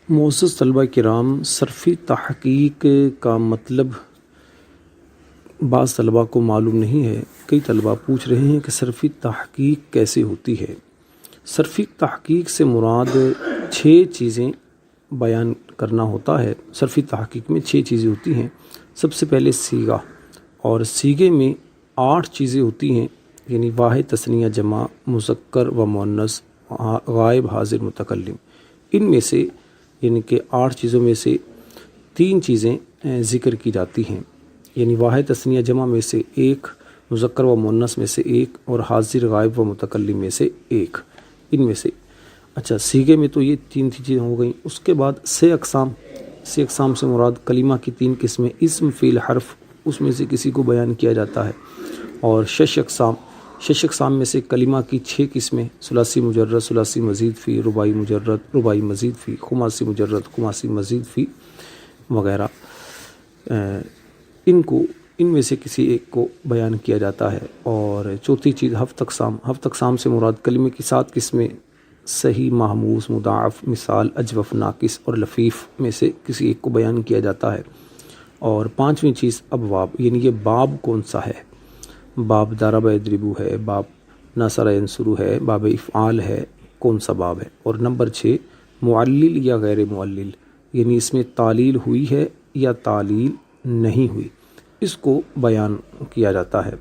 معزز طلبہ کرام، صرفی تحقیق کا مطلب بعض طلبہ کو معلوم نہیں ہے۔ کئی طلبہ پوچھ رہے ہیں کہ صرفی تحقیق کیسے ہوتی ہے۔ صرفی تحقیق سے مراد 6 چیزیں بیان کرنا ہوتا ہے۔ صرفی تحقیق میں 6 چیزیں ہوتی ہیں۔ سب سے پہلے صیغہ، اور صیغے میں 8 چیزیں ہوتی ہیں، یعنی واحد، تثنیہ، جمع، مذکر و مؤنث، غائب، حاضر، متکلم۔ ان میں سے یعنی کہ 8 چیزوں میں سے 3 چیزیں ذکر کی جاتی ہیں، یعنی واحد، تثنیہ، جمع میں سے 1، مذکر و مؤنث میں سے 1، اور حاضر، غائب و متکلم میں سے 1۔ ان میں سے اچھا صیغے میں تو یہ 3 چیزیں ہو گئیں۔ اس کے بعد 6 اقسام سے مراد کلمہ کی 3 قسمیں، اسم، فعل، حرف، اس میں سے کسی کو بیان کیا جاتا ہے۔ اور 6 اقسام میں سے کلمہ کی 6 قسمیں، ثلاثی مجرد، ثلاثی مزید فی، رباعی مجرد، رباعی مزید فی، خماسی مجرد، خماسی مزید فی وغیرہ۔ ان میں سے کسی ایک کو بیان کیا جاتا ہے۔ اور چوتھی چیز ہفت اقسام سے مراد کلمے کی 7 قسمیں، صحیح، محموس، مضاعف، مثال، اجوف، ناقص اور لفیف میں سے کسی ایک کو بیان کیا جاتا ہے۔ اور 5ویں چیز ابواب، یعنی یہ باب کون سا ہے۔ باب ضرب یضرب ہے، باب نصر ینصر ہے، باب افعال ہے، کون سا باب ہے۔ اور نمبر 6 معلل یا غیر معلل، یعنی اس میں تعلیل ہوئی ہے یا تعلیل نہیں ہوئی، اس کو بیان کیا جاتا ہے۔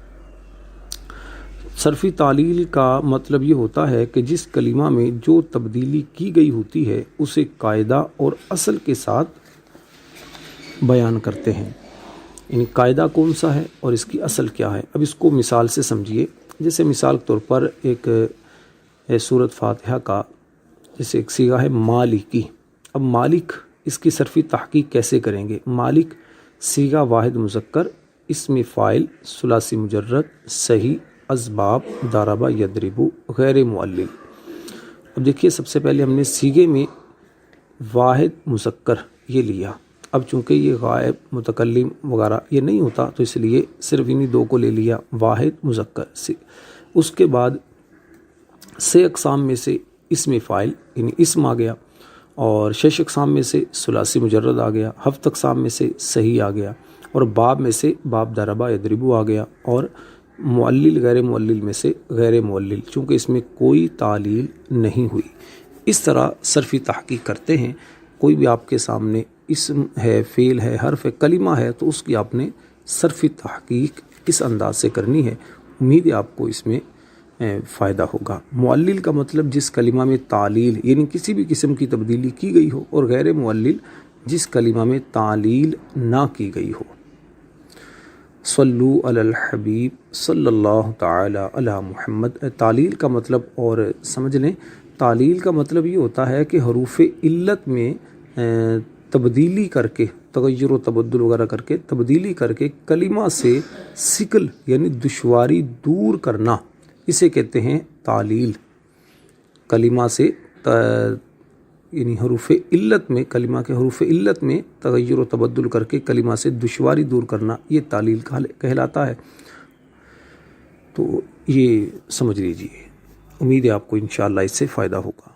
صرفی تعلیل کا مطلب یہ ہوتا ہے کہ جس کلمہ میں جو تبدیلی کی گئی ہوتی ہے اسے قاعدہ اور اصل کے ساتھ بیان کرتے ہیں، یعنی قاعدہ کون سا ہے اور اس کی اصل کیا ہے۔ اب اس کو مثال سے سمجھیے۔ جیسے مثال کے طور پر ایک سورۃ فاتحہ کا جیسے ایک صیغہ ہے مالکی۔ اب مالک، اس کی صرفی تحقیق کیسے کریں گے۔ مالک صیغہ واحد مذکر، اسم فاعل، ثلاثی مجرد، صحیح، اسباب، ضرب یضرب، غیر معلل۔ اب دیکھیے، سب سے پہلے ہم نے صیغے میں واحد مذکر یہ لیا۔ اب چونکہ یہ غائب، متکلم وغیرہ یہ نہیں ہوتا تو اس لیے صرف انہی 2 کو لے لیا، واحد مذکر۔ اس کے بعد 6 اقسام میں سے اسم فاعل یعنی اسم آ گیا، اور 6 اقسام میں سے ثلاثی مجرد آ گیا، 7 اقسام میں سے صحیح آ گیا، اور باب میں سے باب ضرب یضرب آ گیا، اور معلل غیر معلل میں سے غیر معلل، چونکہ اس میں کوئی تعلیل نہیں ہوئی۔ اس طرح صرفی تحقیق کرتے ہیں۔ کوئی بھی آپ کے سامنے اسم ہے، فعل ہے، حرف ہے، کلمہ ہے، تو اس کی آپ نے صرفی تحقیق کس انداز سے کرنی ہے۔ امید ہے آپ کو اس میں فائدہ ہوگا۔ معلل کا مطلب جس کلمہ میں تعلیل یعنی کسی بھی قسم کی تبدیلی کی گئی ہو، اور غیر معلل جس کلمہ میں تعلیل نہ کی گئی ہو۔ صلو علی الحبیب صلی اللہ تعالی علی محمد۔ تعلیل کا مطلب اور سمجھ لیں، تعلیل کا مطلب یہ ہوتا ہے کہ حروف علت میں تبدیلی کر کے، تغیر و تبدل وغیرہ کر کے، تبدیلی کر کے کلمہ سے ثقل یعنی دشواری دور کرنا، اسے کہتے ہیں تعلیل۔ کلمہ سے یعنی حروف علت میں، کلمہ کے حروف علت میں تغیر و تبدل کر کے کلمہ سے دشواری دور کرنا، یہ تعلیل کہلاتا ہے۔ تو یہ سمجھ لیجیے۔ امید ہے آپ کو انشاءاللہ اس سے فائدہ ہوگا۔